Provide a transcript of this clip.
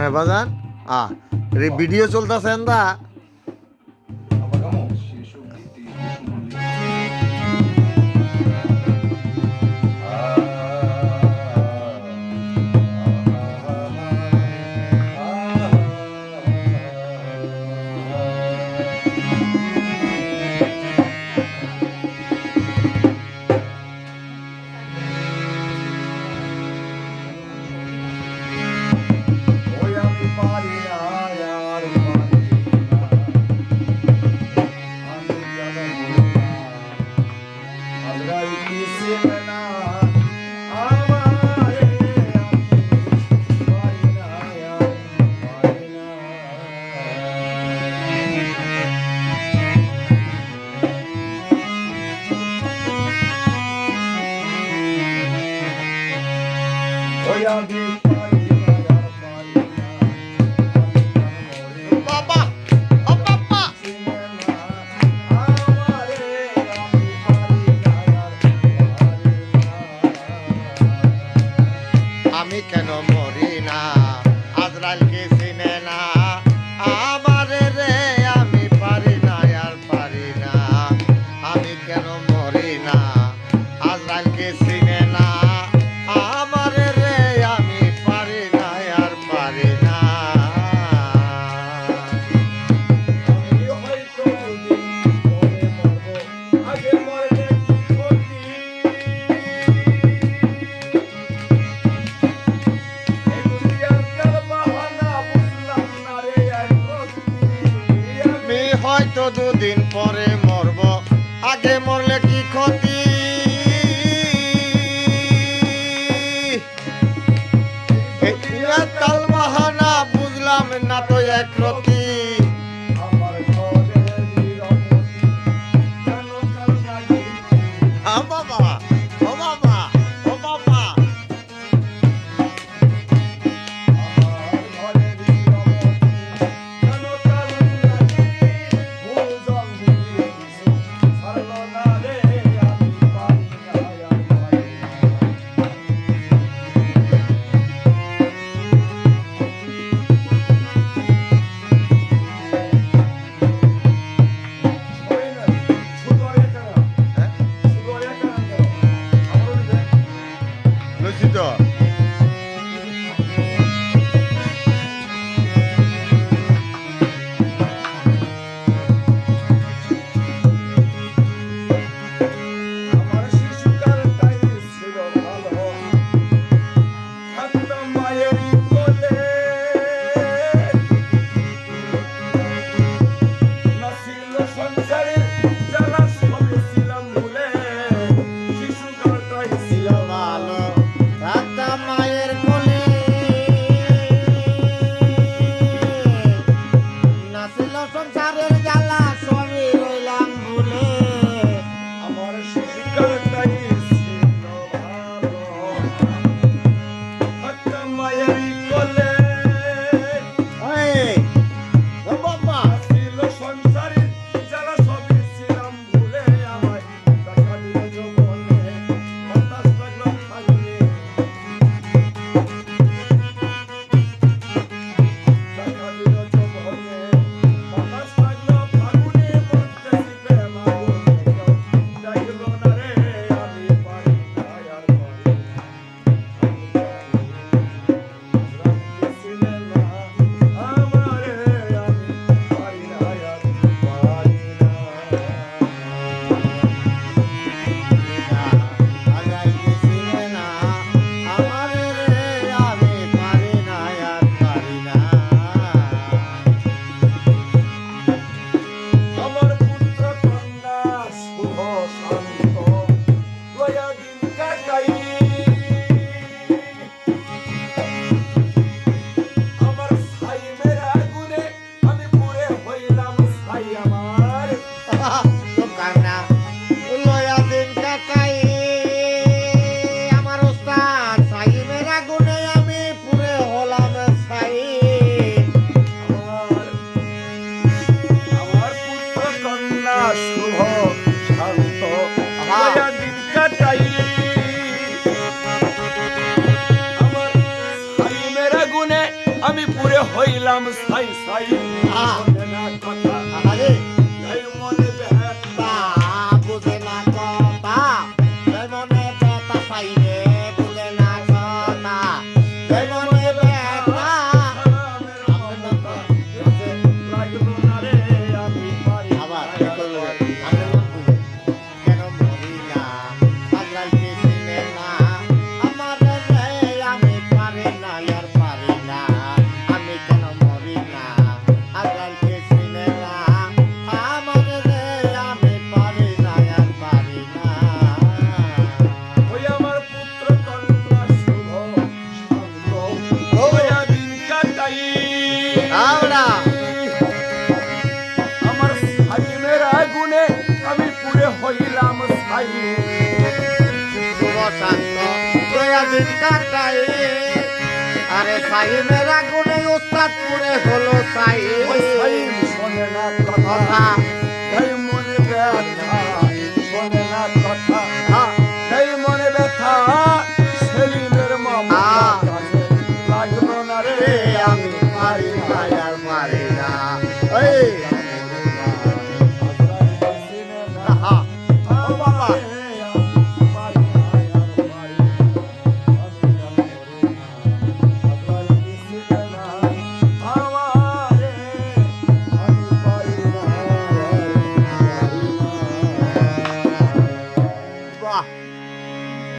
হ্যাঁ বাজান ভিডিও চলতেছে এন্দা আমি কেন মরি না আজরাইলকে চিনে না আমারে রে আমি পারি না আর পারি না আমি কেন মরি না আজরাইলকে চিনে না আমারে রে আমি পারি না আর পারি না আমি হয়তো মরে মরবো আগে মরলে কি ক্ষতি হয়তো দুদিন পরে মরব আগে মরলে কি ক্ষতি তাল বাহানা বুঝলাম না তো এক রতি বাবা ও বাবা ও বাবা হইলাম সাই সাই আহ। শোনে না কথা আরে এই মনে ব্যথা বুঝে না কথা এই মনে ব্যথা পাইলে বুঝে না কথা এই মনে ব্যথা লাগলো না রে আমি পারি আবার না কি করলো রে? আমি নাম বুঝে কেন মরি না আজরাল কে চিনে না আমার রে আমি পারি না আর পারি না আমি কেন মরি না আজরাল কে চিনে না আমার রে আমি পারি না আর পারি না ওই আমার পুত্র কন্যা শুভ শান্ত ওয়া দিন কাটাই আমরা আমার সাইমের আগুনে আমি পুড়ে হইলাম সাই শুভ শান্ত প্রয়াদিন কাটাই আরে সাই মেরা গুনে উস্তাদ পুরে হলো সাই ওই সাইম শোনে না কথা কথা এই মনে ব্যথা শোনে না কথা হ্যাঁ এই মনে ব্যথা সেলিমের মামা আহ। লাগলো না রে রে আমি পারি না আর পারি